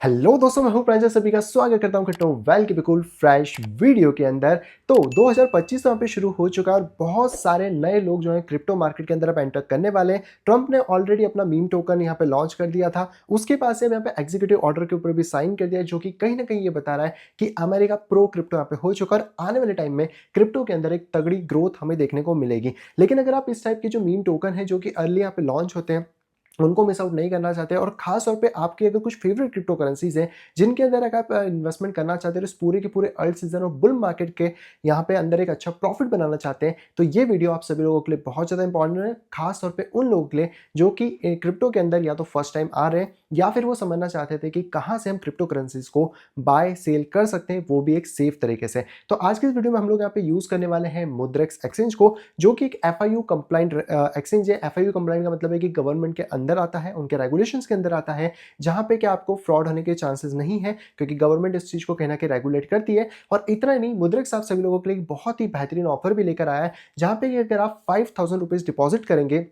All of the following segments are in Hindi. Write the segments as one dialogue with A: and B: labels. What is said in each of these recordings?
A: हेलो दोस्तों, मैं हूं प्रांजल। सभी का स्वागत करता हूं क्रिप्टो वेल के बिल्कुल फ्रेश वीडियो के अंदर। तो 2025 यहाँ पे शुरू हो चुका है और बहुत सारे नए लोग जो हैं क्रिप्टो मार्केट के अंदर अब एंटर करने वाले हैं। ट्रंप ने ऑलरेडी अपना मीम टोकन यहाँ पे लॉन्च कर दिया था, उसके पास से अब यहाँ पे एग्जीक्यूटिव ऑर्डर के ऊपर भी साइन कर दिया, जो कि कहीं ना कहीं ये बता रहा है कि अमेरिका प्रो क्रिप्टो यहाँ पे हो चुका है और आने वाले टाइम में क्रिप्टो के अंदर एक तगड़ी ग्रोथ हमें देखने को मिलेगी। लेकिन अगर आप इस टाइप के जो मीम टोकन है जो कि अर्ली यहाँ पे लॉन्च होते हैं उनको मिस आउट नहीं करना चाहते और खास तौर पे आपकी अगर कुछ फेवरेट क्रिप्टो करेंसीज हैं जिनके अंदर अगर आप इन्वेस्टमेंट करना चाहते हैं तो इस पूरे के पूरे अल्ट सीजन और बुल मार्केट के यहाँ पे अंदर एक अच्छा प्रॉफिट बनाना चाहते हैं, तो ये वीडियो आप सभी लोगों के लिए बहुत ज़्यादा इंपॉर्टेंट है। खास तौर पे उन लोगों के लिए जो कि क्रिप्टो के अंदर या तो फर्स्ट टाइम आ रहे हैं या फिर वो समझना चाहते थे कि कहाँ से हम क्रिप्टो करेंसीज को बाय सेल कर सकते हैं, वो भी एक सेफ तरीके से। तो आज की इस वीडियो में हम लोग यहाँ पे यूज करने वाले हैं मुद्रेक्स एक्सचेंज को, जो कि एक FIU कंप्लाइंट एक्सचेंज है। FIU कंप्लाइंट का मतलब है कि गवर्नमेंट के अंदर आता है, उनके रेगुलेशंस के अंदर आता है, जहां पे क्या आपको फ्रॉड होने के चांसेस नहीं है क्योंकि गवर्नमेंट इस चीज को कहना कि रेगुलेट करती है। और इतना ही नहीं, मुद्रेक्स आप सभी लोगों के लिए बहुत ही बेहतरीन ऑफर भी लेकर आया है, जहां पे अगर आप 5000 रुपीज डिपॉजिट करेंगे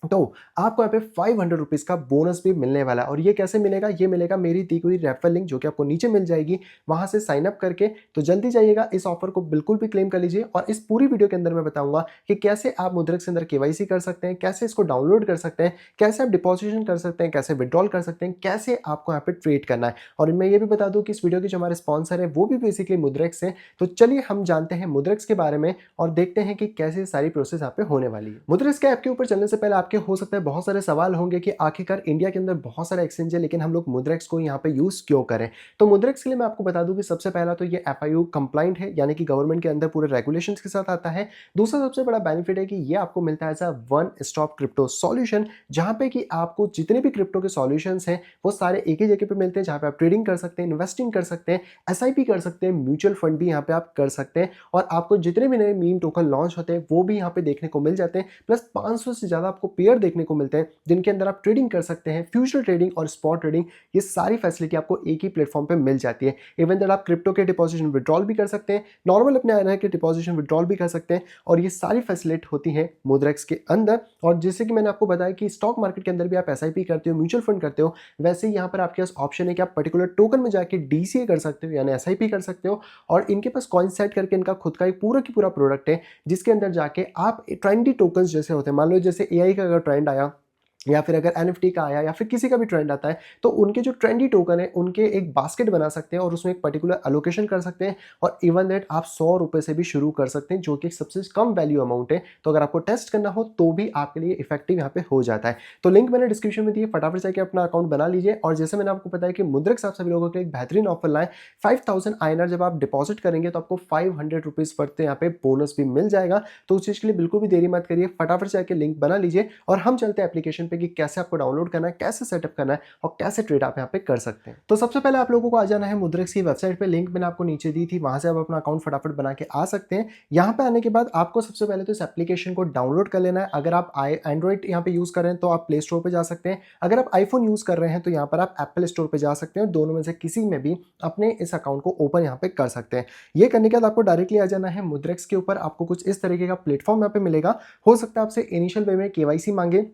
A: तो आपको यहाँ पे 500 रुपीज का बोनस भी मिलने वाला है। और ये कैसे मिलेगा? ये मिलेगा मेरी दी हुई रेफरल लिंक जो कि आपको नीचे मिल जाएगी, वहां से साइन अप करके। तो जल्दी जाइएगा, इस ऑफर को बिल्कुल भी क्लेम कर लीजिए। और इस पूरी वीडियो के अंदर मैं बताऊंगा कि कैसे आप मुद्रेक्स के अंदर KYC कर सकते हैं, कैसे इसको डाउनलोड कर सकते हैं, कैसे आप डिपॉजिशन कर सकते हैं, कैसे विड्रॉल कर सकते हैं, कैसे आपको यहाँ पे ट्रेड करना है। और मैं ये भी बता दूं कि इस वीडियो के जो हमारे स्पॉन्सर है वो भी बेसिकली मुद्रेक्स है। तो चलिए हम जानते हैं मुद्रेक्स के बारे में और देखते हैं कि कैसे सारी प्रोसेस यहाँ पे होने वाली है। मुद्रेक्स के ऐप के ऊपर चलने से पहले आपके हो सकता है बहुत सारे सवाल होंगे कि आखिरकार इंडिया के अंदर बहुत सारे एक्सचेंज है लेकिन हम लोग मुद्रेक्स को यहाँ पे यूज क्यों करें। तो मुद्रेक्स के लिए मैं आपको बता दूं कि सबसे पहला तो ये FIU कंप्लाइंट है, यानी कि गवर्नमेंट के अंदर पूरे रेगुलेशंस के साथ आता है। दूसरा सबसे बड़ा बेनिफिट है कि ये आपको मिलता है as a one stop crypto solution, जहां पे कि आपको जितने भी क्रिप्टो के सॉल्यूशंस हैं वो सारे एक ही जगह पे मिलते हैं, जहां पे आप ट्रेडिंग कर सकते हैं, इन्वेस्टिंग कर सकते हैं, SIP कर सकते हैं, म्यूचुअल फंड भी यहाँ पे आप कर सकते हैं। और आपको जितने भी नए मीम टोकन लॉन्च होते हैं वो भी यहाँ पे देखने को मिल जाते हैं। प्लस 500 से ज्यादा आपको पेयर देखने को मिलते हैं जिनके अंदर आप ट्रेडिंग कर सकते हैं, फ्यूचर ट्रेडिंग और स्पॉट ट्रेडिंग। ये सारी फैसिलिटी आपको एक ही प्लेटफॉर्म पे मिल जाती है। इवन दैट आप क्रिप्टो के डिपॉजिशन विड्रॉल भी कर सकते हैं, नॉर्मल अपने आने के डिपॉजिशन विड्रॉल भी कर सकते हैं, और ये सारी फैसिलिटी होती है मुद्रेक्स के अंदर। और जैसे कि मैंने आपको बताया कि स्टॉक मार्केट के अंदर भी आप SIP करते हो, म्यूचुअल फंड करते हो, वैसे ही यहाँ पर आपके पास ऑप्शन है कि आप पर्टिकुलर टोकन में जाके DCA कर सकते हो, यानी SIP कर सकते हो। और इनके पास कॉइन सेट करके इनका खुद का एक पूरा की पूरा प्रोडक्ट है, जिसके अंदर जाके आप ट्रेंडी टोकन जैसे होते हैं, मान लो जैसे AI का अगर ट्रेंड आया या फिर अगर NFT का आया या फिर किसी का भी ट्रेंड आता है, तो उनके जो ट्रेंडी टोकन है उनके एक बास्केट बना सकते हैं और उसमें एक पर्टिकुलर अलोकेशन कर सकते हैं। और इवन दैट आप 100 रुपए से भी शुरू कर सकते हैं, जो कि सबसे कम वैल्यू अमाउंट है। तो अगर आपको टेस्ट करना हो तो भी आपके लिए इफेक्टिव यहाँ पे हो जाता है। तो लिंक मैंने डिस्क्रिप्शन में दी है, फटाफट जाके अपना अकाउंट बना लीजिए। और जैसे मैंने आपको बताया कि मुद्रिक्स आप सभी लोगों के लिए एक बेहतरीन ऑफर लाए, 5000 INR जब आप डिपॉजिट करेंगे तो आपको 500 रुपीज पर यहाँ पे बोनस भी मिल जाएगा। तो उस चीज के लिए बिल्कुल भी देरी मत करिए, फटाफट से जाके लिंक बना लीजिए और हम चलते हैं एप्लीकेशन पे कि कैसे आपको डाउनलोड करना है, कैसे सेटअप करना है और कैसे ट्रेड आप यहाँ पे कर सकते हैं। तो सबसे पहले आप लोगों को आ जाना है मुद्रिक्स की वेबसाइट पे, लिंक मैंने आपको नीचे दी थी, वहां से आप अपना अकाउंट फटाफट बना के आ सकते हैं। यहाँ पे आने के बाद आपको सबसे पहले तो इस एप्लीकेशन को डाउनलोड कर लेना है। अगर आप एंड्रॉइड यहाँ पे यूज कर रहे हैं तो आप प्ले स्टोर पे जा सकते हैं, अगर आप आईफोन यूज कर रहे हैं तो यहाँ पर आप एप्पल स्टोर पे जा सकते हैं, दोनों में से किसी में भी अपने इस अकाउंट को ओपन यहाँ पे कर सकते हैं। ये करने के बाद आपको डायरेक्टली आ जाना है मुद्रिक्स के ऊपर। आपको कुछ इस तरीके का प्लेटफॉर्म यहाँ पे मिलेगा। हो सकता है आपसे इनिशियल वे में KYC मांगे,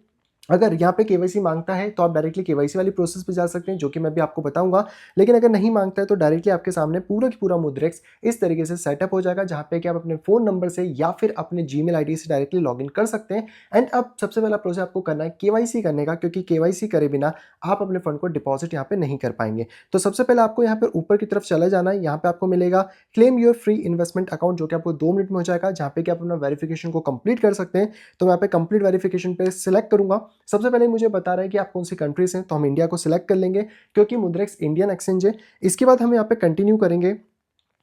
A: अगर यहाँ पे KYC मांगता है तो आप डायरेक्टली KYC वाली प्रोसेस पे जा सकते हैं, जो कि मैं भी आपको बताऊंगा। लेकिन अगर नहीं मांगता है तो डायरेक्टली आपके सामने पूरा की पूरा मुद्रिक्स इस तरीके से सेटअप हो जाएगा, जहाँ पे कि आप अपने फोन नंबर से या फिर अपने Gmail ID से डायरेक्टली लॉगिन कर सकते हैं। एंड अब सबसे पहला प्रोसेस आपको करना है KYC करने का, क्योंकि KYC करे बिना आप अपने फंड को डिपॉजिट यहाँ पे नहीं कर पाएंगे। तो सबसे पहले आपको यहाँ पे ऊपर की तरफ चला जाना है, यहाँ पे आपको मिलेगा claim your free investment account, जो कि आपको 2 मिनट में हो जाएगा, जहाँ पे कि आप अपना वेरिफिकेशन को कंप्लीट कर सकते हैं। तो मैं यहाँ पे कंप्लीट वेरिफिकेशन पे सिलेक्ट करूंगा। सबसे पहले मुझे बता रहा है कि आप कौन सी कंट्रीज हैं, तो हम इंडिया को सिलेक्ट कर लेंगे क्योंकि मुद्रिक्स इंडियन एक्सचेंज है। इसके बाद हम यहाँ पे कंटिन्यू करेंगे।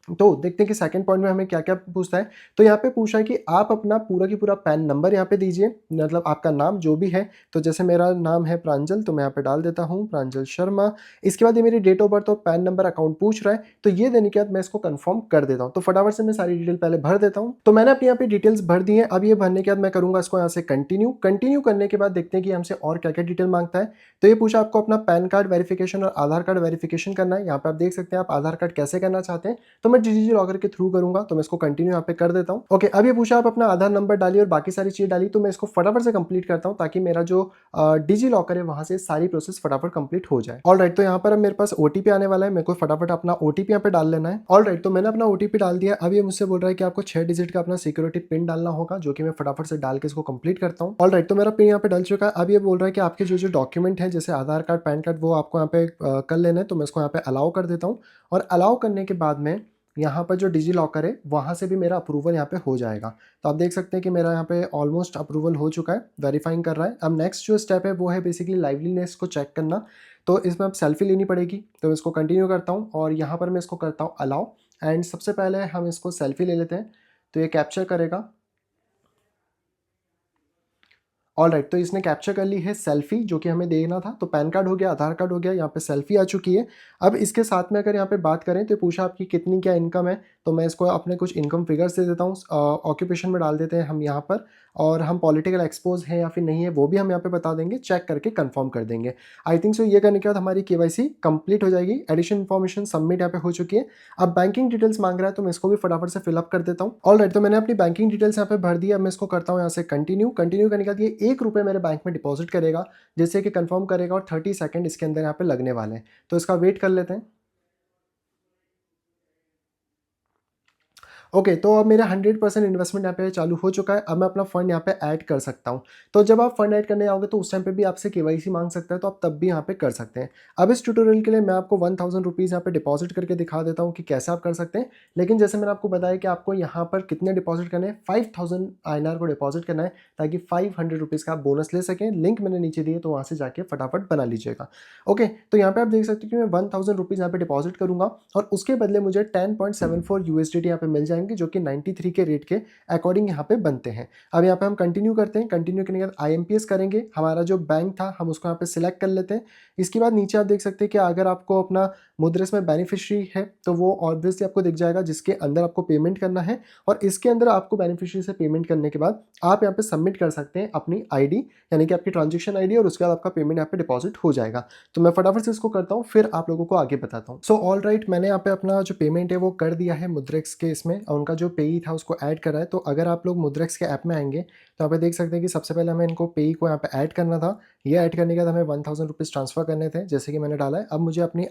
A: तो देखते हैं कि सेकंड पॉइंट में हमें क्या क्या पूछता है। तो यहाँ पे पूछा है कि आप अपना पूरा की पूरा पैन नंबर यहाँ पे दीजिए, मतलब आपका नाम जो भी है। तो जैसे मेरा नाम है प्रांजल, तो मैं यहाँ पे डाल देता हूँ प्रांजल शर्मा। इसके बाद ये मेरी डेट ऑफ बर्थ और पैन नंबर अकाउंट पूछ रहा है, तो ये देने के बाद मैं इसको कंफर्म कर देता हूँ। तो फटाफट से मैं सारी डिटेल पहले भर देता हूँ। तो मैंने अपनी यहाँ पे डिटेल्स भर दी है। अब ये भरने के बाद मैं करूंगा इसको यहाँ से कंटिन्यू करने के बाद देखते हैं कि हमसे और क्या क्या डिटेल मांगता है। तो ये पूछा आपको अपना पैन कार्ड वेरिफिकेशन और आधार कार्ड वेरिफिकेशन करना है। यहाँ पे आप देख सकते हैं आप आधार कार्ड कैसे करना चाहते हैं। तो मैं डिजी लॉकर के थ्रू करूंगा, तो मैं इसको कंटिन्यू यहाँ पे कर देता हूँ। ओके, अब ये पूछा आप अपना आधार नंबर डालिए और बाकी सारी चीज़ डाली, तो मैं इसको फटाफट से कंप्लीट करता हूँ ताकि मेरा जो डिजी लॉकर है वहाँ से सारी प्रोसेस फटाफट कंप्लीट हो जाए। ऑलराइट, तो यहाँ पर अब मेरे पास ओटीपी आने वाला है, मेरे को फटाफट अपना ओटीपी यहाँ पे डाल लेना है। ऑलराइट, तो मैंने अपना ओटीपी डाल दिया। अब ये मुझसे बोल रहा है कि आपको 6 डिजिट का अपना सिक्योरिटी पिन डालना होगा, जो कि मैं फटाफट से डाल के इसको कंप्लीट करता हूँ। ऑलराइट, तो मेरा पिन यहाँ पे डल चुका है। अब ये बोल रहा है कि आपके जो जो डॉक्यूमेंट है जैसे आधार कार्ड, पैन कार्ड, वो आपको यहाँ पे कर लेना है, तो मैं इसको यहाँ पे अलाउ कर देता हूँ। और अलाउ करने के बाद में यहाँ पर जो डिजी लॉकर है वहाँ से भी मेरा अप्रूवल यहाँ पे हो जाएगा। तो आप देख सकते हैं कि मेरा यहाँ पे ऑलमोस्ट अप्रूवल हो चुका है, वेरीफाइंग कर रहा है। अब नेक्स्ट जो स्टेप है वो है बेसिकली लाइवलीनेस को चेक करना। तो इसमें अब सेल्फी लेनी पड़ेगी, तो मैं इसको कंटिन्यू करता हूँ और यहाँ पर मैं इसको करता हूँ अलाउ। एंड सबसे पहले हम इसको सेल्फी ले लेते हैं, तो ये कैप्चर करेगा। ऑलराइट, तो इसने कैप्चर कर ली है सेल्फी जो कि हमें देना था। तो पैन कार्ड हो गया, आधार कार्ड हो गया, यहाँ पे सेल्फी आ चुकी है। अब इसके साथ में अगर यहाँ पे बात करें तो पूछा आपकी कितनी क्या इनकम है, तो मैं इसको अपने कुछ इनकम फिगर्स दे देता हूँ। ऑक्यूपेशन में डाल देते हैं हम यहाँ पर, और हम पॉलिटिकल एक्सपोज है या फिर नहीं है वो भी हम यहाँ पे बता देंगे, चेक करके कंफर्म कर देंगे। आई थिंक सो ये करने के बाद हमारी केवाईसी कंप्लीट हो जाएगी। एडिशन इन्फॉर्मेशन सबमिट यहाँ पे हो चुकी है। अब बैंकिंग डिटेल्स मांग रहा है, तो मैं इसको भी फटाफट से फिलअप कर देता हूँ। ऑलराइट, तो मैंने अपनी बैंकिंग डिटेल्स यहाँ पे भर दी। अब मैं इसको करता हूँ यहाँ से कंटिन्यू करने के बाद ये 1 रुपये मेरे बैंक में डिपॉजिट करेगा, जैसे कि कंफर्म करेगा, और 30 सेकंड इसके अंदर यहाँ पे लगने वाले हैं। तो इसका वेट कर लेते हैं। ओके, तो अब मेरा 100% इन्वेस्टमेंट यहाँ पे चालू हो चुका है। अब मैं अपना फंड यहाँ पे ऐड कर सकता हूँ। तो जब आप फंड ऐड करने आओगे तो उस टाइम पे भी आपसे केवाईसी मांग सकता है, तो आप तब भी यहाँ पे कर सकते हैं। अब इस ट्यूटोरियल के लिए मैं आपको 1000 रुपीज़ यहाँ पे डिपॉजिट करके दिखा देता हूँ कि कैसे आप कर सकते हैं। लेकिन जैसे मैंने आपको बताया कि आपको यहाँ पर कितने डिपॉजिट करने हैं, 5000 INR को डिपॉजिट करना है ताकि 500 रुपीज़ का आप बोनस ले सकें। लिंक मैंने नीचे दिए, तो वहाँ से जाके फटाफट बना लीजिएगा। ओके, तो यहाँ पे आप देख सकते हो कि मैं 1000 रुपीज़ यहाँ पे डिपॉजिट करूँगा और उसके बदले मुझे 10.74 USDT यहाँ पे मिल जाएंगे, जो कि 93 के रेट के अकॉर्डिंग यहाँ पे बनते हैं। अब यहाँ पे हम कंटिन्यू करते हैं। कंटिन्यू करने के बाद IMPS करेंगे। हमारा जो बैंक था हम उसको यहाँ पे सिलेक्ट कर लेते हैं। इसके बाद नीचे आप देख सकते हैं कि अगर आपको अपना मुद्रेस में बेनिफिशियरी है तो वो ऑब्वियसली आपको दिख जाएगा, जिसके अंदर आपको पेमेंट करना है। और इसके अंदर आपको बेनिफिशियरी से पेमेंट करने के बाद आप यहाँ पे सबमिट कर सकते हैं अपनी ID, यानी कि आपकी ट्रांजेक्शन ID, और उसके बाद आपका पेमेंट यहाँ पे डिपॉजिट हो जाएगा। तो मैं फटाफट से इसको करता हूँ, फिर आप लोगों को आगे बताता हूँ। सो ऑल राइट, मैंने यहाँ पे अपना जो पेमेंट है वो कर दिया है मुद्रेक्स के इसमें, और उनका जो पेई था उसको ऐड करा है। तो अगर आप लोग मुद्रेक्स के ऐप में आएंगे तो यहाँ पे देख सकते हैं कि सबसे पहले हमें इनको पेई को यहाँ पे ऐड करना था। ये ऐड करने के बाद हमें 1000 रुपीज़ ट्रांसफर करने थे, जैसे कि मैंने डाला है। अब मुझे अपनी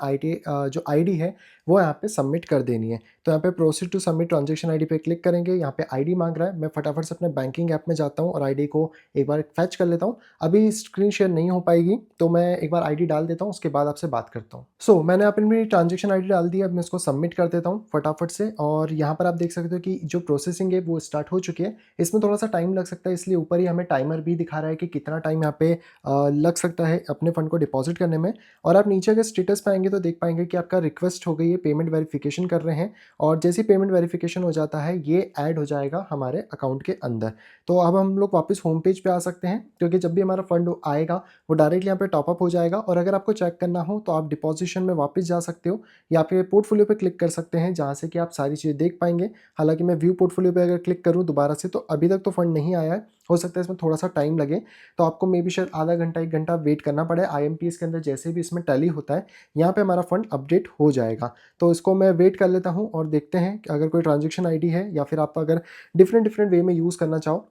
A: जो ID है वो यहाँ पे सबमिट कर देनी है। तो यहाँ पे proceed to submit transaction ID पे क्लिक करेंगे। यहाँ पे ID मांग रहा है, मैं फटाफट से अपने बैंकिंग ऐप में जाता हूँ और ID को एक बार फैच कर लेता हूँ। अभी स्क्रीन शेयर नहीं हो पाएगी, तो मैं एक बार ID डाल देता हूँ, उसके बाद आपसे बात करता हूँ। सो मैंने अपनी ट्रांजेक्शन ID डाल दी है। अब मैं इसको सबमिट कर देता हूँ फटाफट से, और यहाँ पर आप देख सकते हो कि जो प्रोसेसिंग है वो स्टार्ट हो चुकी है। इसमें थोड़ा सा टाइम लग सकता है, इसलिए ऊपर ही हमें टाइमर भी दिखा रहा है कि कितना टाइम यहाँ पे लग सकता है अपने फंड को डिपॉजिट करने में। और आप नीचे अगर स्टेटस पे आएंगे तो देख पाएंगे कि आपका रिक्वेस्ट हो गई है, पेमेंट वेरिफिकेशन कर रहे हैं। और जैसे ही पेमेंट वेरिफिकेशन हो जाता है ये ऐड हो जाएगा हमारे अकाउंट के अंदर। तो अब हम लोग वापस होम पेज पे आ सकते हैं, क्योंकि जब भी हमारा फंड आएगा वो डायरेक्टली यहाँ पे टॉपअप हो जाएगा। और अगर आपको चेक करना हो तो आप डिपॉजिशन में वापस जा सकते हो, या फिर पोर्टफोलियो पे क्लिक कर सकते हैं, जहाँ से कि आप सारी चीज़ें देख पाएंगे। हालांकि मैं व्यू पोर्टफोलियो पे अगर क्लिक करूँ दोबारा से, तो अभी तक तो फंड नहीं आया है, हो सकता है इसमें थोड़ा सा टाइम लगे। तो आपको मे बी शायद आधा घंटा 1 घंटा वेट करना पड़े। IMPS के अंदर जैसे भी इसमें टैली होता है, यहाँ पे हमारा फंड अपडेट हो जाएगा। तो इसको मैं वेट कर लेता हूँ और देखते हैं कि अगर कोई ट्रांजेक्शन ID है, या फिर आप अगर डिफरेंट वे में यूज़ करना चाहो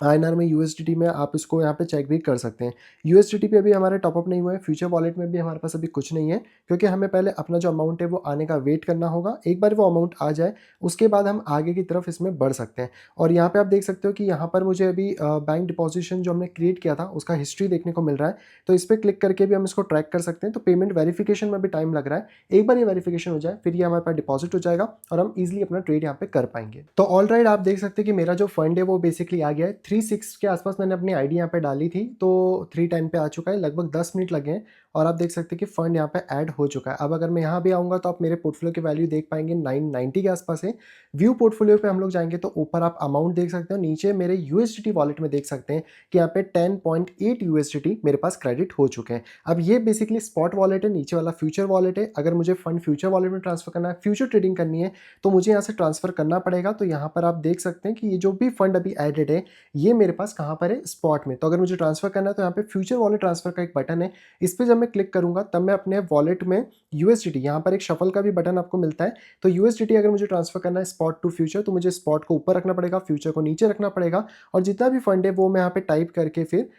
A: INR में, USDT में, आप इसको यहाँ पे चेक भी कर सकते हैं। USDT पे अभी हमारे टॉपअप नहीं हुआ है। फ्यूचर वॉलेट में भी हमारे पास अभी कुछ नहीं है, क्योंकि हमें पहले अपना जो अमाउंट है वो आने का वेट करना होगा। एक बार वो अमाउंट आ जाए उसके बाद हम आगे की तरफ इसमें बढ़ सकते हैं। और यहाँ पे आप देख सकते हो कि यहाँ पर मुझे अभी बैंक डिपॉजिशन जो हमने क्रिएट किया था उसका हिस्ट्री देखने को मिल रहा है। तो इस पर क्लिक करके भी हम इसको ट्रैक कर सकते हैं। तो पेमेंट वेरिफिकेशन में भी टाइम लग रहा है, एक बार ये वेरिफिकेशन हो जाए फिर ये हमारे पास डिपॉजिट हो जाएगा और हम ईजिली अपना ट्रेड यहाँ पे कर पाएंगे। तो ऑल राइट, आप देख सकते हैं कि मेरा जो फंड है वो बेसिकली आ गया है। 3-6 के आसपास मैंने अपनी ID यहाँ पे डाली थी, तो 3 टाइम पे आ चुका है, लगभग 10 मिनट लगे हैं। और आप देख सकते हैं कि फंड यहाँ पे ऐड हो चुका है। अब अगर मैं यहाँ भी आऊँगा तो आप मेरे पोर्टफोलियो की वैल्यू देख पाएंगे 990 के आसपास है। व्यू पोर्टफोलियो पे हम लोग जाएंगे तो ऊपर आप अमाउंट देख सकते हो, नीचे मेरे USDT वॉलेट में देख सकते हैं कि यहाँ पे 10.8 USDT मेरे पास क्रेडिट हो चुके हैं। अब ये बेसिकली स्पॉट वॉलेट है, नीचे वाला फ्यूचर वॉलेट है। अगर मुझे फंड फ्यूचर वॉलेट में ट्रांसफर करना है, फ्यूचर ट्रेडिंग करनी है, तो मुझे यहाँ से ट्रांसफर करना पड़ेगा। तो यहाँ पर आप देख सकते हैं कि ये जो भी फंड अभी एडेड है ये मेरे पास कहाँ पर है, स्पॉट में। तो अगर मुझे ट्रांसफर करना है तो यहाँ पे फ्यूचर वॉलेट ट्रांसफर का एक बटन है, इस पर जब मैं मैं क्लिक करूँगा तब मैं अपने वॉलेट में USDT, यहाँ पर एक शफल का भी बटन आपको मिलता है, तो USDT अगर मुझे ट्रांसफर करना है स्पॉट टू फ्यूचर तो मुझे स्पॉट को ऊपर रखना पड़ेगा, फ्यूचर को नीचे रखना पड़ेगा, और जितना भी फंड है वो मैं यहाँ पे टाइप करके फिर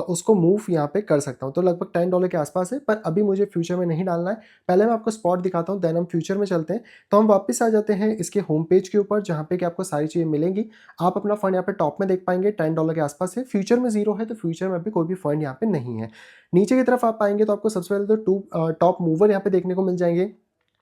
A: उसको मूव यहाँ पे कर सकता हूँ। तो लगभग $10 के आसपास है, पर अभी मुझे फ्यूचर में नहीं डालना है। पहले मैं आपको स्पॉट दिखाता हूँ, देन हम फ्यूचर में चलते हैं। तो हम वापस आ जाते हैं इसके होम पेज के ऊपर, जहाँ पे कि आपको सारी चीज़ें मिलेंगी। आप अपना फंड यहाँ पे टॉप में देख पाएंगे, $10 के आसपास है। फ्यूचर में 0 है, तो फ्यूचर में अभी कोई भी फंड यहाँ पे नहीं है। नीचे की तरफ आप पाएंगे तो आपको सबसे पहले तो टॉप मूवर यहाँ पे देखने को मिल जाएंगे,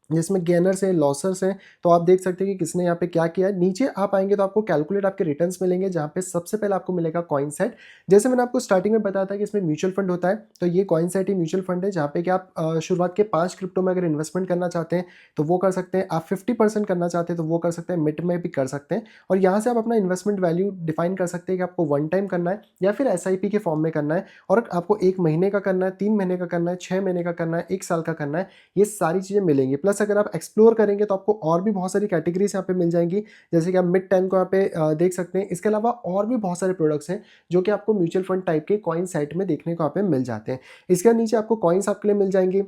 A: जिसमें गेनर्स हैं, लॉसर्स हैं। तो आप देख सकते हैं कि किसने यहाँ पे क्या किया है। नीचे आप आएंगे तो आपको कैलकुलेट आपके रिटर्न्स मिलेंगे, जहाँ पे सबसे पहले आपको मिलेगा कॉइन सेट। जैसे मैंने आपको स्टार्टिंग में बताया था कि इसमें म्यूचुअल फंड होता है, तो ये कॉइन सेट ही म्यूचुअल फंड है, जहाँ पे कि आप शुरुआत के 5 क्रिप्टो में अगर इन्वेस्टमेंट करना चाहते हैं तो वो कर सकते हैं। आप 50% करना चाहते हैं तो वो कर सकते हैं, मिड में भी कर सकते हैं। और यहाँ से आप अपना इन्वेस्टमेंट वैल्यू डिफाइन कर सकते हैं कि आपको वन टाइम करना है या फिर SIP के फॉर्म में करना है, और आपको 1 महीने का करना है, 3 महीने का करना है, 6 महीने का करना है, 1 साल का करना है। ये सारी चीज़ें मिलेंगी। प्लस अगर आप एक्सप्लोर करेंगे तो आपको और भी बहुत सारी कैटेगरीज यहाँ पे मिल जाएंगी, जैसे कि आप मिड 10 को यहाँ पे देख सकते हैं। इसके अलावा और भी बहुत सारे प्रोडक्ट्स हैं जो कि आपको म्यूचुअल फंड टाइप के कॉइन साइट में देखने को यहाँ पे मिल जाते हैं। इसके नीचे आपको कॉइन्स आपके लिए मिल जाएंगे,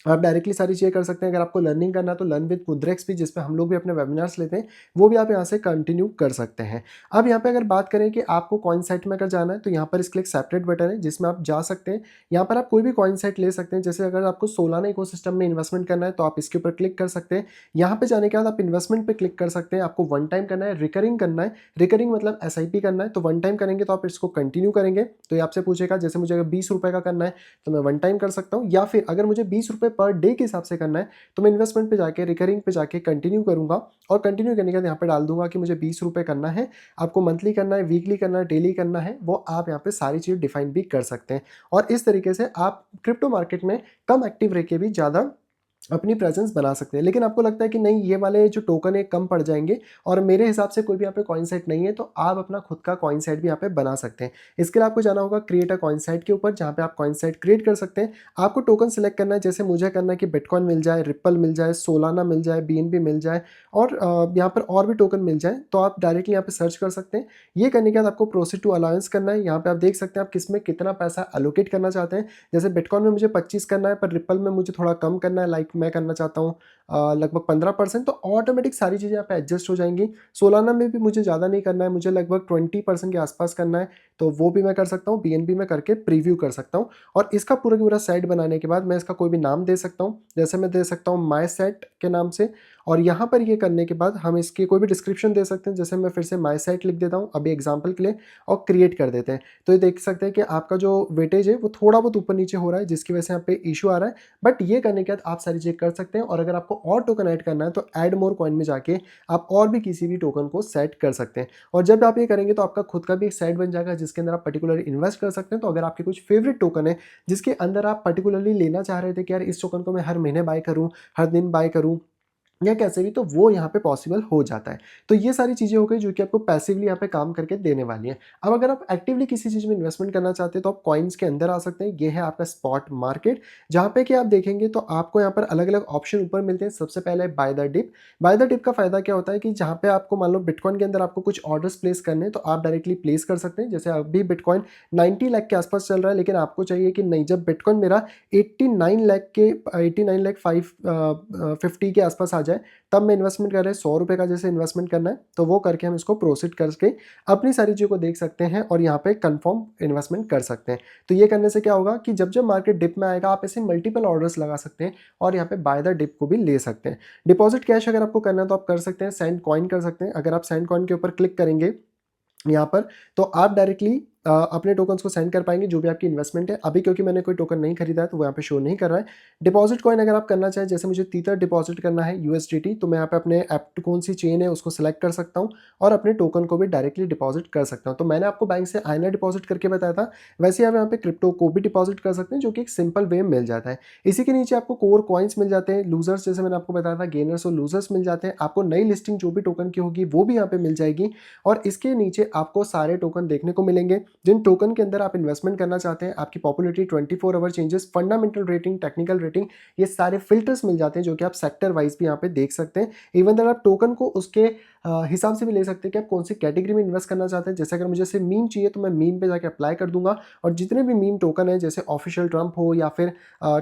A: आप डायरेक्टली सारी चीज़ें कर सकते हैं। अगर आपको लर्निंग करना है तो लर्न विद मुद्रेक्स भी, जिसमें हम लोग भी अपने वेबिनार्स लेते हैं, वो भी आप यहाँ से कंटिन्यू कर सकते हैं। अब यहाँ पे अगर बात करें कि आपको कॉइन साइट में अगर जाना है तो यहाँ पर इसके लिए एक सेपरेट बटन है जिसमें आप जा सकते हैं। यहाँ पर आप कोई भी कॉइन साइट ले सकते हैं। जैसे अगर आपको सोलाना इकोसिस्टम में इन्वेस्टमेंट करना है तो आप इसके ऊपर क्लिक कर सकते हैं। यहाँ पे जाने के बाद आप इन्वेस्टमेंट पे क्लिक कर सकते हैं। आपको वन टाइम करना है, रिकरिंग करना है, रिकरिंग मतलब SIP करना है। तो वन टाइम करेंगे तो आप इसको कंटिन्यू करेंगे तो ये आपसे पूछेगा, जैसे मुझे अगर 20 रुपये का करना है तो मैं वन टाइम कर सकता हूँ, या फिर अगर मुझे 20 रुपये पर डे के हिसाब से करना है तो मैं इन्वेस्टमेंट पे जाके रिकरिंग पे जाके कंटिन्यू करूंगा, और कंटिन्यू करने के बाद यहाँ पे डाल दूंगा कि मुझे 20 रुपये करना है। आपको मंथली करना है, वीकली करना है, डेली करना है, वो आप यहाँ पे सारी चीज़ डिफाइन भी कर सकते हैं। और इस तरीके से आप क्रिप्टो मार्केट में कम एक्टिव रह के भी ज़्यादा अपनी प्रेजेंस बना सकते हैं। लेकिन आपको लगता है कि नहीं, ये वाले जो टोकन है कम पड़ जाएंगे और मेरे हिसाब से कोई भी यहाँ पे कॉइन साइट नहीं है, तो आप अपना खुद का कॉइन साइट भी यहाँ पे बना सकते हैं। इसके लिए आपको जाना होगा क्रिएट अ कॉइन साइट के ऊपर, जहाँ पे आप कॉइन साइट क्रिएट कर सकते हैं। आपको टोकन सिलेक्ट करना है, जैसे मुझे करना है कि बिटकॉइन मिल जाए, रिप्पल मिल जाए, सोलाना मिल जाए, BNB मिल जाए, और यहाँ पर और भी टोकन मिल जाए, तो आप डायरेक्टली यहाँ पे सर्च कर सकते हैं। ये करने के बाद आपको प्रोसीड टू अलाउंस करना है। यहाँ पे आप देख सकते हैं आप किस में कितना पैसा एलोकेट करना चाहते हैं। जैसे बिटकॉइन में मुझे 25 करना है, पर रिप्पल में मुझे थोड़ा कम करना है, लाइक मैं करना चाहता हूँ लगभग 15%, तो ऑटोमेटिक सारी चीज़ें यहाँ पे एडजस्ट हो जाएंगी। सोलाना में भी मुझे ज़्यादा नहीं करना है, मुझे लगभग 20% के आसपास करना है, तो वो भी मैं कर सकता हूँ। BNB में करके प्रीव्यू कर सकता हूँ, और इसका पूरा का पूरा सेट बनाने के बाद मैं इसका कोई भी नाम दे सकता हूँ। जैसे मैं दे सकता हूँ माई सेट के नाम से, और यहाँ पर ये करने के बाद हम इसके कोई भी डिस्क्रिप्शन दे सकते हैं। जैसे मैं फिर से माई सेट लिख देता हूँ अभी एग्जाम्पल के लिए, और क्रिएट कर देते हैं। तो ये देख सकते हैं कि आपका जो वेटेज है वो थोड़ा बहुत ऊपर नीचे हो रहा है, जिसकी वजह से यहाँ पे इशू आ रहा है। बट ये करने के बाद आप सारी चीज़ कर सकते हैं। और अगर आपको और टोकन ऐड करना है तो ऐड मोर कॉइन में जाके आप और भी किसी भी टोकन को सेट कर सकते हैं। और जब आप ये करेंगे तो आपका खुद का भी एक साइट बन जाएगा, जिसके अंदर आप पर्टिकुलर इन्वेस्ट कर सकते हैं। तो अगर आपके कुछ फेवरेट टोकन है जिसके अंदर आप पर्टिकुलरली लेना चाह रहे थे कि यार इस टोकन को मैं हर महीने बाय करूं, हर दिन बाय करूं, या कैसे भी, तो वो यहाँ पे पॉसिबल हो जाता है। तो ये सारी चीज़ें हो गई जो कि आपको पैसिवली यहाँ पे काम करके देने वाली हैं। अब अगर आप एक्टिवली किसी चीज़ में इन्वेस्टमेंट करना चाहते हैं तो आप कॉइन्स के अंदर आ सकते हैं। ये है आपका स्पॉट मार्केट, जहाँ पे कि आप देखेंगे तो आपको यहाँ पर अलग अलग ऑप्शन ऊपर मिलते हैं। सबसे पहले buy the dip. Buy the dip का फायदा क्या होता है कि जहाँ पे आपको मान लो बिटकॉइन के अंदर आपको कुछ ऑर्डर्स प्लेस करने हैं तो आप डायरेक्टली प्लेस कर सकते हैं। जैसे अभी बिटकॉइन 90 लाख के आसपास चल रहा है, लेकिन आपको चाहिए कि नहीं, जब बिटकॉइन मेरा 89 लाख 550 के आसपास आ जाए तब मैं इन्वेस्टमेंट कर रहे हैं। 100 रुपये का जैसे इन्वेस्टमेंट करना है तो वो करके हम इसको प्रोसीड करके अपनी सारी चीज़ों को देख सकते हैं और यहाँ पे कंफर्म इन्वेस्टमेंट कर सकते हैं। तो ये करने से क्या होगा कि जब जब मार्केट डिप में आएगा आप ऐसे मल्टीपल ऑर्डर्स लगा सकते हैं और यहाँ पे बाय द डिप को भी ले सकते हैं। डिपॉजिट कैश अगर आपको करना है तो आप कर सकते हैं, सेंड कॉइन कर सकते हैं। अगर आप सेंड कॉइन के ऊपर क्लिक करेंगे यहाँ पर तो आप डायरेक्टली अपने टोकन्स को सेंड कर पाएंगे जो भी आपकी इन्वेस्टमेंट है। अभी क्योंकि मैंने कोई टोकन नहीं खरीदा है तो वो यहाँ पे शो नहीं कर रहा है। डिपॉजिट कॉइन अगर आप करना चाहें, जैसे मुझे तीतर डिपॉजिट करना है USDT, तो मैं यहाँ पे अपने ऐप कौन सी चेन है उसको सिलेक्ट कर सकता हूँ और अपने टोकन को भी डायरेक्टली डिपॉजिट कर सकता हूँ। तो मैंने आपको बैंक से आईना डिपॉजिट करके बताया था, वैसे आप यहाँ पे क्रिप्टो को भी डिपॉजिट कर सकते हैं जो कि एक सिंपल वे में मिल जाता है। इसी के नीचे आपको कोर कॉइन्स मिल जाते हैं, लूजर्स जैसे मैंने आपको बताया था, गेनर्स और लूजर्स मिल जाते हैं। आपको नई लिस्टिंग जो भी टोकन की होगी वो भी यहाँ पे मिल जाएगी, और इसके नीचे आपको सारे टोकन देखने को मिलेंगे जिन टोकन के अंदर आप इन्वेस्टमेंट करना चाहते हैं। आपकी popularity, 24 hour changes, fundamental rating, technical rating, ये सारे फिल्टर्स मिल जाते हैं जो कि आप सेक्टर वाइज भी यहाँ पे देख सकते हैं। इवन अगर आप टोकन को उसके हिसाब से भी ले सकते हैं कि आप कौन सी कैटेगरी में इन्वेस्ट करना चाहते हैं। जैसे अगर मुझे सिर्फ मीम चाहिए तो मैं मीम पे जाके अप्लाई कर दूंगा और जितने भी मीम टोकन है जैसे ऑफिशियल ट्रम्प हो या फिर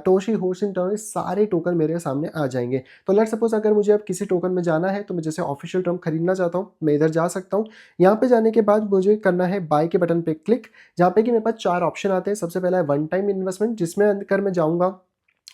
A: टोशी होशिंगटन, ये सारे टोकन मेरे सामने आ जाएंगे। तो लेट्स सपोज अगर मुझे अब किसी टोकन में जाना है तो मैं जैसे ऑफिशियल ट्रम्प खरीदना चाहता हूँ, मैं इधर जा सकता हूँ। यहाँ पे जाने के बाद मुझे करना है बाय के बटन पे क्लिक, जहाँ पे कि मेरे पास 4 ऑप्शन आते हैं। सबसे पहला है वन टाइम इन्वेस्टमेंट, जिसमें अंदर मैं जाऊँगा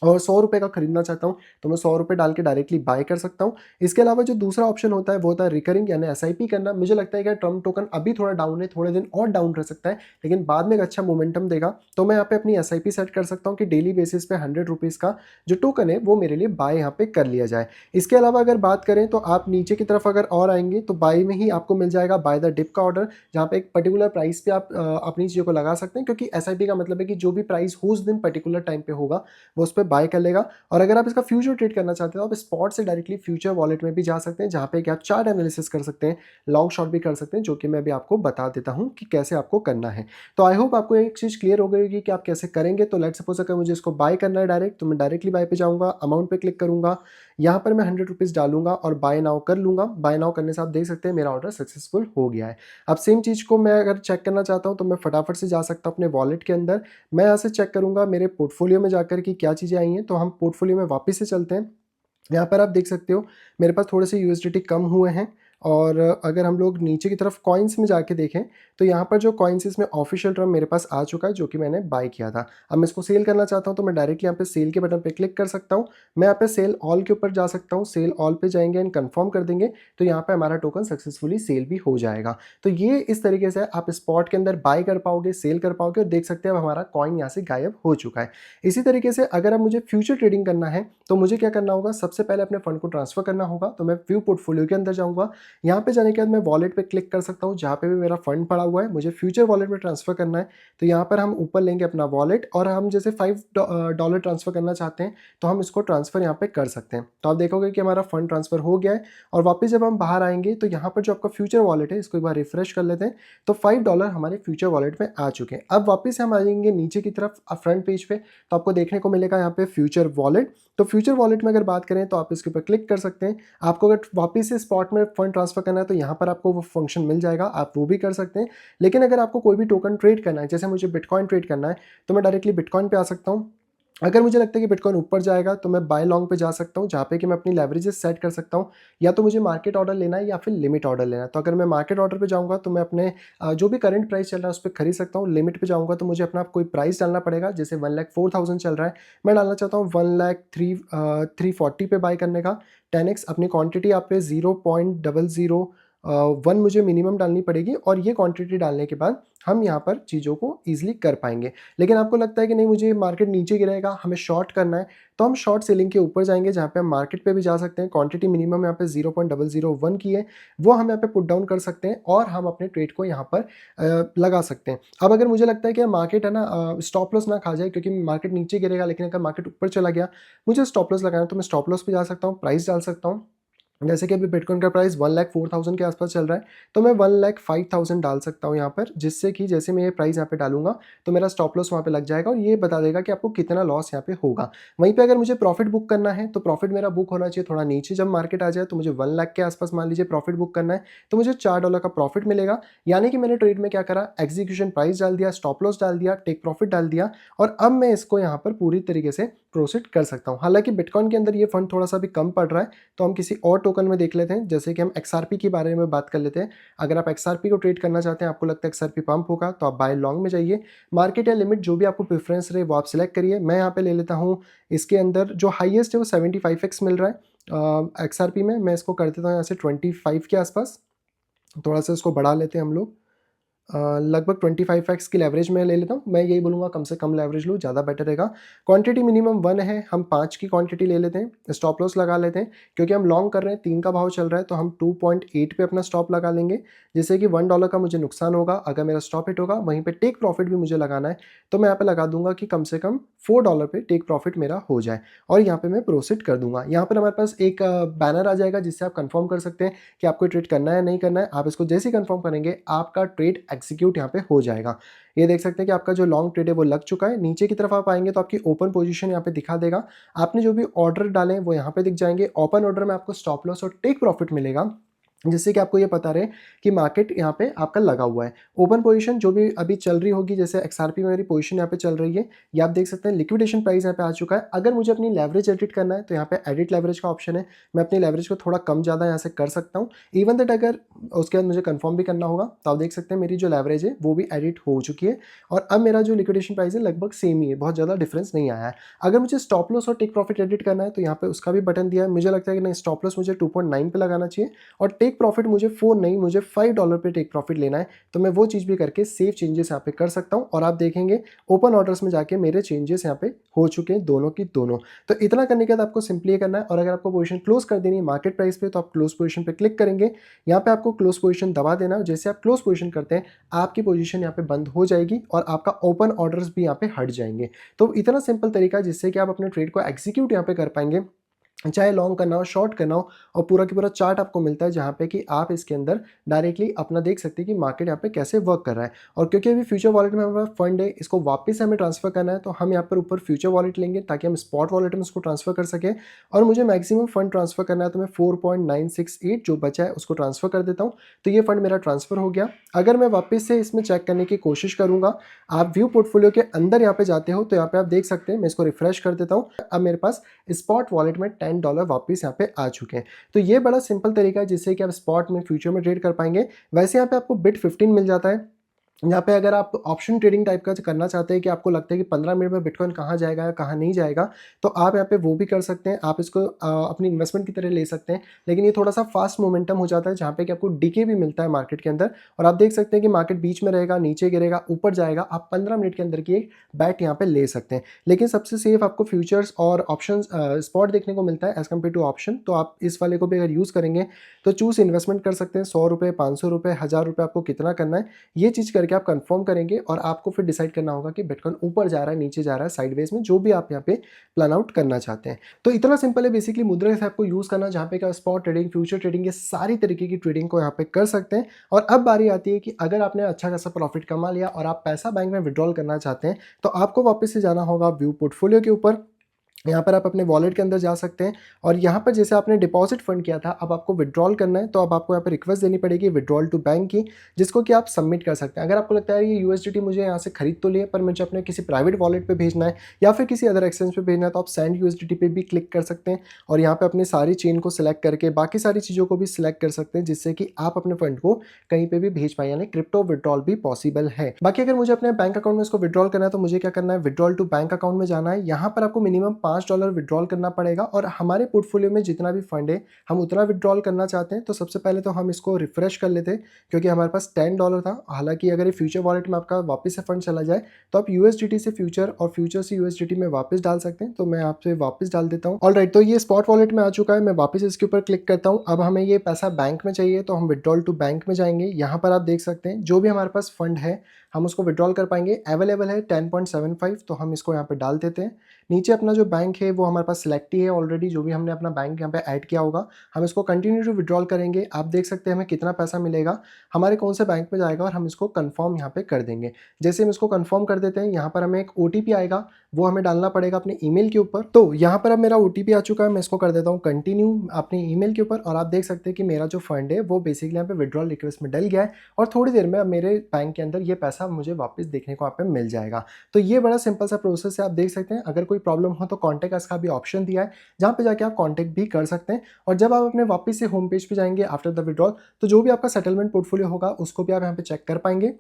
A: और 100 रुपये का खरीदना चाहता हूँ तो मैं 100 रुपये डाल के डायरेक्टली बाय कर सकता हूँ। इसके अलावा जो दूसरा ऑप्शन होता है वो होता है रिकरिंग यानी एसआईपी करना। मुझे लगता है कि ट्रम्प टोकन अभी थोड़ा डाउन है, थोड़े दिन और डाउन रह सकता है, लेकिन बाद में एक अच्छा मोमेंटम देगा। तो मैं यहाँ पे अपनी एसआईपी सेट कर सकता हूँ कि डेली बेसिस पे 100 रुपीज़ का जो टोकन है वो मेरे लिए बाय यहाँ पे कर लिया जाए। इसके अलावा अगर बात करें तो आप नीचे की तरफ अगर और आएंगे तो बाय में ही आपको मिल जाएगा बाय द डिप का ऑर्डर, जहाँ पे एक पर्टिकुलर प्राइस पे आप अपनी चीज़ों को लगा सकते हैं, क्योंकि एसआईपी का मतलब है कि जो भी प्राइस उस दिन पर्टिकुलर टाइम पे होगा वो उस पर बाय कर लेगा। और अगर आप इसका फ्यूचर ट्रेड करना चाहते हो तो आप स्पॉट से डायरेक्टली फ्यूचर वॉलेट में भी जा सकते हैं, जहाँ पे कि आप चार्ट एनालिसिस कर सकते हैं, लॉन्ग शॉर्ट भी कर सकते हैं, जो कि मैं भी आपको बता देता हूँ कि कैसे आपको करना है। तो आई होप आपको एक चीज़ क्लियर हो गई होगी कि आप कैसे करेंगे। तो लेट्स सपोज अगर मुझे इसको बाय करना है डायरेक्ट, तो मैं डायरेक्टली बाय पे जाऊँगा, अमाउंट पे क्लिक करूँगा, यहाँ पर मैं 100 रुपीज़ डालूंगा और बाय नाउ कर लूँगा। बाय नाउ करने से आप देख सकते हैं मेरा ऑर्डर सक्सेसफुल हो गया है। अब सेम चीज़ को मैं अगर चेक करना चाहता हूँ तो मैं फटाफट से जा सकता हूँ अपने वॉलेट के अंदर। मैं यहाँ से चेक करूँगा मेरे पोर्टफोलियो में जाकर कि क्या चीज़ें आई हैं। तो हम पोर्टफोलियो में वापस से चलते हैं। यहाँ पर आप देख सकते हो मेरे पास थोड़े से यूएसडीटी कम हुए हैं। और अगर हम लोग नीचे की तरफ कॉइन्स में जाके देखें तो यहाँ पर जो कॉइन्स इसमें ऑफिशियल टर्म मेरे पास आ चुका है, जो कि मैंने बाय किया था। अब मैं इसको सेल करना चाहता हूँ तो मैं डायरेक्टली यहाँ पे सेल के बटन पे क्लिक कर सकता हूँ। मैं यहाँ पे सेल ऑल के ऊपर जा सकता हूँ, सेल ऑल पे जाएंगे एंड कंफर्म कर देंगे तो यहाँ पे हमारा टोकन सक्सेसफुली सेल भी हो जाएगा। तो ये इस तरीके से आप स्पॉट के अंदर बाय कर पाओगे, सेल कर पाओगे और देख सकते हैं अब हमारा कॉइन यहाँ से गायब हो चुका है। इसी तरीके से अगर अब मुझे फ्यूचर ट्रेडिंग करना है तो मुझे क्या करना होगा, सबसे पहले अपने फंड को ट्रांसफर करना होगा। तो मैं व्यू पोर्टफोलियो के अंदर जाऊँगा, यहाँ पे जाने के बाद मैं वॉलेट पे क्लिक कर सकता हूँ, जहाँ पे भी मेरा फंड पड़ा हुआ है मुझे फ्यूचर वॉलेट में ट्रांसफर करना है। तो यहाँ पर हम ऊपर लेंगे अपना वॉलेट और हम जैसे $5 ट्रांसफर करना चाहते हैं तो हम इसको ट्रांसफर यहाँ पे कर सकते हैं। तो आप देखोगे कि हमारा फंड ट्रांसफर हो गया है। और वापस जब हम बाहर आएंगे तो यहाँ पर जो आपका फ्यूचर वॉलेट है इसको एक बार रिफ्रेश कर लेते हैं तो $5 हमारे फ्यूचर वॉलेट में आ चुके हैं। अब वापस से हम आ जाएंगे नीचे की तरफ फ्रंट पेज पे, तो आपको देखने को मिलेगा यहाँ पे फ्यूचर वॉलेट। तो फ्यूचर वॉलेट में अगर बात करें तो आप इसके ऊपर क्लिक कर सकते हैं। आपको अगर वापस से स्पॉट में फंड ट्रांसफर करना है तो यहाँ पर आपको वो फंक्शन मिल जाएगा, आप वो भी कर सकते हैं। लेकिन अगर आपको कोई भी टोकन ट्रेड करना है, जैसे मुझे बिटकॉइन ट्रेड करना है तो मैं डायरेक्टली बिटकॉइन पे आ सकता हूँ। अगर मुझे लगता है कि बिटकॉइन ऊपर जाएगा तो मैं बाय लॉन्ग पे जा सकता हूँ, जहाँ पे कि मैं अपनी लेवरेजेस सेट कर सकता हूँ, या तो मुझे मार्केट ऑर्डर लेना है या फिर लिमिट ऑर्डर लेना है। तो अगर मैं मार्केट ऑर्डर पे जाऊँगा तो मैं अपने जो भी करंट प्राइस चल रहा है उस पर खरीद सकता हूँ। लिमिट पे जाऊँगा तो मुझे अपना कोई प्राइस डालना पड़ेगा, जैसे 1,04,000 चल रहा है, मैं डालना चाहता हूँ 1,03,340 पे बाय करने का 10x। अपनी क्वान्टिटी आप पे 0.001 मुझे मिनिमम डालनी पड़ेगी और ये क्वांटिटी डालने के बाद हम यहाँ पर चीज़ों को ईजिली कर पाएंगे। लेकिन आपको लगता है कि नहीं मुझे मार्केट नीचे गिरेगा, हमें शॉर्ट करना है, तो हम शॉर्ट सेलिंग के ऊपर जाएंगे, जहाँ पे हम मार्केट पे भी जा सकते हैं। क्वांटिटी मिनिमम यहाँ पे 0.001 की है, वो हम यहाँ पे पुट डाउन कर सकते हैं और हम अपने ट्रेड को यहाँ पर लगा सकते हैं। अब अगर मुझे लगता है कि मार्केट है ना स्टॉप लॉस ना खा जाए, क्योंकि मार्केट नीचे गिरेगा, लेकिन अगर मार्केट ऊपर चला गया मुझे स्टॉप लॉस लगाना है तो मैं स्टॉप लॉस पे जा सकता हूँ, प्राइस डाल सकता हूँ। जैसे कि अभी बिटकॉइन का प्राइस 1,04,000 के आसपास चल रहा है तो मैं 1,05,000 डाल सकता हूँ यहाँ पर, जिससे कि जैसे मैं ये प्राइस यहाँ पे डालूंगा तो मेरा स्टॉप लॉस वहाँ पे लग जाएगा और ये बता देगा कि आपको कितना लॉस यहाँ पे होगा। वहीं पे अगर मुझे प्रॉफिट बुक करना है तो प्रॉफिट मेरा बुक होना चाहिए थोड़ा नीचे, जब मार्केट आ जाए तो मुझे 1 लाख के आसपास मान लीजिए प्रॉफिट बुक करना है तो मुझे $4 का प्रॉफिट मिलेगा। यानी कि मैंने ट्रेड में क्या करा, एग्जीक्यूशन प्राइस डाल दिया, स्टॉप लॉस डाल दिया, टेक प्रॉफिट डाल दिया और अब मैं इसको यहाँ पर पूरी तरीके से प्रोसीड कर सकता हूँ। हालांकि बिटकॉइन के अंदर ये फंड थोड़ा सा भी कम पड़ रहा है, तो हम किसी और टोकन में देख लेते हैं, जैसे कि हम XRP के बारे में बात कर लेते हैं। अगर आप XRP को ट्रेड करना चाहते हैं, आपको लगता है XRP पंप होगा, तो आप बाय लॉन्ग में जाइए। मार्केट या लिमिट जो भी आपको प्रेफरेंस रहे वो आप सिलेक्ट करिए। मैं यहाँ पे ले लेता हूँ, इसके अंदर जो हाईएस्ट है वो 75x मिल रहा है XRP में। मैं इसको कर देता हूँ यहाँ से 25 के आसपास, थोड़ा सा इसको बढ़ा लेते हैं हम लोग। लगभग 25x की लेवरेज मैं ले लेता हूँ। मैं यही बोलूँगा कम से कम लेवरेज लो, ज़्यादा बेटर रहेगा। क्वांटिटी मिनिमम 1 है, हम 5 की क्वांटिटी ले लेते हैं। स्टॉप लॉस लगा लेते हैं, क्योंकि हम लॉन्ग कर रहे हैं, 3 का भाव चल रहा है तो हम 2.8 पे अपना स्टॉप लगा लेंगे, जिससे कि $1 का मुझे नुकसान होगा अगर मेरा स्टॉप हिट होगा। वहीं पर टेक प्रॉफिट भी मुझे लगाना है, तो मैं यहाँ पर लगा दूंगा कि कम से कम $4 पे टेक प्रॉफिट मेरा हो जाए और यहाँ पर मैं प्रोसीड कर दूंगा। यहाँ पर हमारे पास एक बैनर आ जाएगा जिससे आप कन्फर्म कर सकते हैं कि आपको ट्रेड करना है नहीं करना है। आप इसको जैसे ही कन्फर्म करेंगे आपका ट्रेड एग्जीक्यूट यहाँ पे हो जाएगा। ये देख सकते हैं कि आपका जो लॉन्ग ट्रेड है वो लग चुका है। नीचे की तरफ आप आएंगे तो आपकी ओपन पोजीशन यहाँ पे दिखा देगा। आपने जो भी ऑर्डर डाले वो यहाँ पे दिख जाएंगे। ओपन ऑर्डर में आपको स्टॉप लॉस और टेक प्रॉफिट मिलेगा जिससे कि आपको ये पता रहे कि मार्केट यहाँ पे आपका लगा हुआ है। ओपन पोजीशन जो भी अभी चल रही होगी, जैसे एक्सआरपी में मेरी पोजीशन यहाँ पे चल रही है, ये आप देख सकते हैं। लिक्विडेशन प्राइस यहाँ पे आ चुका है। अगर मुझे अपनी लेवरेज एडिट करना है तो यहाँ पे एडिट लेवरेज का ऑप्शन है। मैं अपनी लेवरेज को थोड़ा कम ज़्यादा यहाँ से कर सकता हूँ। इवन दैट अगर उसके बाद मुझे कन्फर्म भी करना होगा तो आप देख सकते हैं मेरी जो लेवरेज है वो भी एडिट हो चुकी है, और अब मेरा जो लिक्विडेशन प्राइस है लगभग सेम ही है, बहुत ज़्यादा डिफरेंस नहीं आया है। अगर मुझे स्टॉप लॉस और टेक प्रॉफिट एडिट करना है तो यहाँ पे उसका भी बटन दिया है। मुझे लगता है कि नहीं, स्टॉप लॉस मुझे 2.9 पे लगाना चाहिए और टेक प्रॉफिट मुझे 4 नहीं, मुझे $5 पे टेक प्रॉफिट लेना है, तो मैं वो चीज़ भी करके सेव चेंजेस यहाँ पे कर सकता हूँ। और आप देखेंगे ओपन ऑर्डर्स में जाके मेरे चेंजेस यहाँ पे हो चुके हैं दोनों की दोनों। तो इतना करने के बाद आपको सिंपली ये करना है, और अगर आपको पोजीशन क्लोज कर देनी है मार्केट प्राइस पे तो आप क्लोज पोजीशन पे क्लिक करेंगे। यहाँ पे आपको क्लोज पोजीशन दबा देना है। जैसे आप क्लोज पोजीशन करते हैं आपकी पोजीशन यहाँ पे बंद हो जाएगी और आपका ओपन ऑर्डर्स भी यहाँ पे हट जाएंगे। तो इतना सिंपल तरीका है जिससे कि आप अपने ट्रेड को एग्जीक्यूट यहाँ पे कर पाएंगे, चाहे लॉन्ग करना हो, शॉर्ट करना हो। और पूरा की पूरा चार्ट आपको मिलता है जहाँ पे कि आप इसके अंदर डायरेक्टली अपना देख सकते हैं कि मार्केट यहाँ पे कैसे वर्क कर रहा है। और क्योंकि अभी फ्यूचर वॉलेट में हमारा फंड है, इसको वापस हमें ट्रांसफर करना है, तो हम यहाँ पर ऊपर फ्यूचर वॉलेट लेंगे ताकि हम स्पॉट वॉलेट में उसको ट्रांसफर कर सकें। और मुझे मैक्सिमम फंड ट्रांसफर करना है तो मैं 4.968 जो बचा है उसको ट्रांसफर कर देता हूँ। तो ये फंड मेरा ट्रांसफर हो गया। अगर मैं वापस से इसमें चेक करने की कोशिश करूँगा, आप व्यू पोर्टफोलियो के अंदर यहाँ पे जाते हो तो यहाँ पे आप देख सकते हैं, मैं इसको रिफ्रेश कर देता हूँ। अब मेरे पास स्पॉट वॉलेट में $10 वापस यहाँ पे आ चुके हैं। तो ये बड़ा सिंपल तरीका है जिससे कि आप स्पॉट में फ्यूचर में ट्रेड कर पाएंगे। वैसे यहाँ पे आपको बिट 15 मिल जाता है। यहाँ पे अगर आप ऑप्शन ट्रेडिंग टाइप का करना चाहते हैं कि आपको लगता है कि 15 मिनट में बिटकॉइन कहाँ जाएगा या कहाँ नहीं जाएगा, तो आप यहाँ पे वो भी कर सकते हैं। आप इसको अपनी इन्वेस्टमेंट की तरह ले सकते हैं, लेकिन ये थोड़ा सा फास्ट मोमेंटम हो जाता है जहाँ पे कि आपको डीके भी मिलता है मार्केट के अंदर। और आप देख सकते हैं कि मार्केट बीच में रहेगा, नीचे गिरेगा, ऊपर जाएगा, आप 15 मिनट के अंदर की एक बैट यहाँ पे ले सकते हैं। लेकिन सबसे सेफ आपको फ्यूचर्स और ऑप्शन स्पॉट देखने को मिलता है एज कम्पेयर टू ऑप्शन। तो आप इस वाले को भी अगर यूज़ करेंगे तो चूज इन्वेस्टमेंट कर सकते हैं। 100 रुपये, 500 रुपये, 1000 रुपये, आपको कितना करना है ये चीज़ करके आप कंफर्म करेंगे। और आपको फिर डिसाइड करना होगा कि बिटकॉइन ऊपर जा रहा है, नीचे जा रहा है, साइडवेज में, जो भी आप यहाँ पे प्लान आउट करना चाहते हैं। तो इतना सिंपल है बेसिकली मुद्रा ऐप को यूज करना, जहाँ पे का स्पॉट ट्रेडिंग, फ्यूचर ट्रेडिंग, ये सारी तरीके की ट्रेडिंग को यहाँ पे कर सकते हैं। और अब बारी आती है कि अगर आपने अच्छा खासा प्रॉफिट कमा लिया और आप पैसा बैंक में विड्रॉल करना चाहते हैं तो आपको वापस से जाना होगा व्यू पोर्टफोलियो के ऊपर। यहाँ पर आप अपने वॉलेट के अंदर जा सकते हैं और यहाँ पर जैसे आपने डिपॉजिट फंड किया था, अब आपको विड्रॉल करना है, तो अब आपको यहाँ पर रिक्वेस्ट देनी पड़ेगी विड्रॉल टू बैंक की, जिसको कि आप सबमिट कर सकते हैं। अगर आपको लगता है ये यूएसडीटी मुझे यहाँ से खरीद तो लिया पर मुझे अपने किसी प्राइवेट वॉलेट पे भेजना है या फिर किसी अदर एक्सचेंज पे भेजना है, तो आप सेंड यूएसडीटी पे भी क्लिक कर सकते हैं और यहाँ पे अपनी सारी चेन को सिलेक्ट करके बाकी सारी चीज़ों को भी सिलेक्ट कर सकते हैं, जिससे कि आप अपने फंड को कहीं पे भी भेज पाए, यानी क्रिप्टो विड्रॉल भी पॉसिबल है। बाकी अगर मुझे अपने बैंक अकाउंट में इसको विड्रॉल करना है तो मुझे क्या करना है, विड्रॉल टू बैंक अकाउंट में जाना है। यहाँ पर आपको मिनिमम $5 विड्रॉल करना पड़ेगा और हमारे पोर्टफोलियो में जितना भी फंड है हम उतना विड्रॉल करना चाहते हैं। तो सबसे पहले तो हम इसको रिफ्रेश कर लेते हैं क्योंकि हमारे पास $10 था। हालांकि अगर ये फ्यूचर वॉलेट में आपका वापस से फंड चला जाए तो आप यूएसडीटी से फ्यूचर और फ्यूचर से यूएसडीटी में वापस डाल सकते हैं। तो मैं आपसे वापस डाल देता हूँ। ऑलराइट, तो ये स्पॉट वॉलेट में आ चुका है। मैं वापस इसके ऊपर क्लिक करता हूँ। अब हमें ये पैसा बैंक में चाहिए तो हम विड्रॉल टू बैंक में जाएंगे। यहाँ पर आप देख सकते हैं जो भी हमारे पास फंड है हम उसको विड्रॉल कर पाएंगे। अवेलेबल है 10.75, तो हम इसको यहाँ पे डाल देते हैं। नीचे अपना जो बैंक है वो हमारे पास सिलेक्ट ही है ऑलरेडी, जो भी हमने अपना बैंक यहाँ पे ऐड किया होगा। हम इसको कंटिन्यू टू विड्रॉल करेंगे। आप देख सकते हैं हमें कितना पैसा मिलेगा, हमारे कौन से बैंक में जाएगा, और हम इसको कंफर्म यहाँ पे कर देंगे। जैसे हम इसको कंफर्म कर देते हैं, यहाँ पर हमें एक OTP आएगा, वो हमें डालना पड़ेगा अपने ईमेल के ऊपर। तो यहाँ पर अब मेरा OTP आ चुका है, मैं इसको कर देता हूँ कंटिन्यू अपने ईमेल के ऊपर। और आप देख सकते हैं कि मेरा जो फंड है वो बेसिकली यहाँ पे विड्रॉल रिक्वेस्ट में डल गया है और थोड़ी देर में अब मेरे बैंक के अंदर ये पैसा मुझे वापस देखने को यहाँ पे मिल जाएगा। तो ये बड़ा सिंपल सा प्रोसेस है, आप देख सकते हैं। अगर कोई प्रॉब्लम हो तो कॉन्टैक्ट अस का भी ऑप्शन दिया है जहाँ पे जाके आप कॉन्टैक्ट भी कर सकते हैं। और जब आप अपने वापस से होम पेज पे जाएंगे आफ्टर द विड्रॉल, तो जो भी आपका सेटलमेंट पोर्टफोलियो होगा उसको भी आप यहाँ पे चेक कर पाएंगे।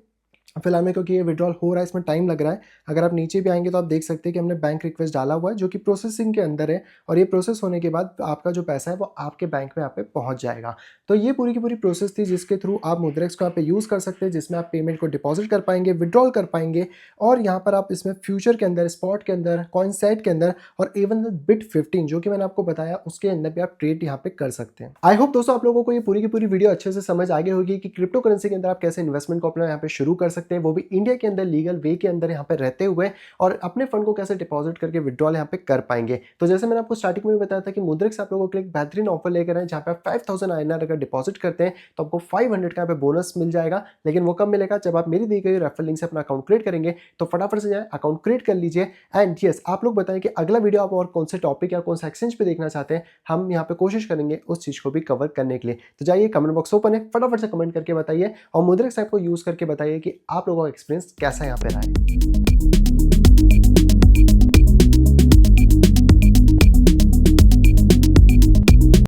A: फिलहाल में क्योंकि ये विड्रॉल हो रहा है इसमें टाइम लग रहा है। अगर आप नीचे भी आएंगे तो आप देख सकते हैं कि हमने बैंक रिक्वेस्ट डाला हुआ है जो कि प्रोसेसिंग के अंदर है, और ये प्रोसेस होने के बाद आपका जो पैसा है वो आपके बैंक में यहाँ पे पहुंच जाएगा। तो ये पूरी की पूरी प्रोसेस थी जिसके थ्रू आप मुद्रेक्स को यहाँ पे यूज़ कर सकते हैं, जिसमें आप पेमेंट को डिपॉजिट कर पाएंगे, विड्रॉल कर पाएंगे, और यहाँ पर आप इसमें फ्यूचर के अंदर, स्पॉट के अंदर, कॉइन सेट के अंदर, और इवन बिट 15 जो कि मैंने आपको बताया उसके अंदर भी आप ट्रेड यहाँ पे कर सकते हैं। आई होप दोस्तों आप लोगों को ये पूरी की पूरी वीडियो अच्छे से समझ आ गई होगी कि क्रिप्टो करेंसी के अंदर आप कैसे इन्वेस्टमेंट को अपना यहाँ पे शुरू कर सकते हैं, वो भी इंडिया के अंदर लीगल वे के अंदर यहाँ पे रहते हुए, और अपने फंड को कैसे डिपॉजिट करके विड्रॉल यहाँ पे कर पाएंगे। तो जैसे मैंने आपको स्टार्टिंग में भी बताया था कि मुद्रिक्स आप लोगों के लिए एक बेहतरीन ऑफर लेकर आए, जहाँ पे आप 5000 INR अगर डिपॉजिट करते हैं तो आपको 500 का यहाँ पे बोनस मिल जाएगा। लेकिन वो कब मिलेगा, जब आप मेरी दी गई रेफरल लिंक से अपना अकाउंट क्रिएट करेंगे। तो फटाफट से जाए अकाउंट क्रिएट कर लीजिए। एंड यस, आप लोग बताएं कि अगला वीडियो आप और कौन से टॉपिक या कौन सा एक्सचेंज पे देखना चाहते हैं, हम यहाँ पे कोशिश करेंगे उस चीज को भी कवर करने के लिए। तो जाइए, कमेंट बॉक्स ओपन है, फटाफट से कमेंट करके बताइए और मुद्रिक्स ऐप को यूज करके बताइए कि आप लोगों का एक्सपीरियंस कैसा यहाँ पे रहा है।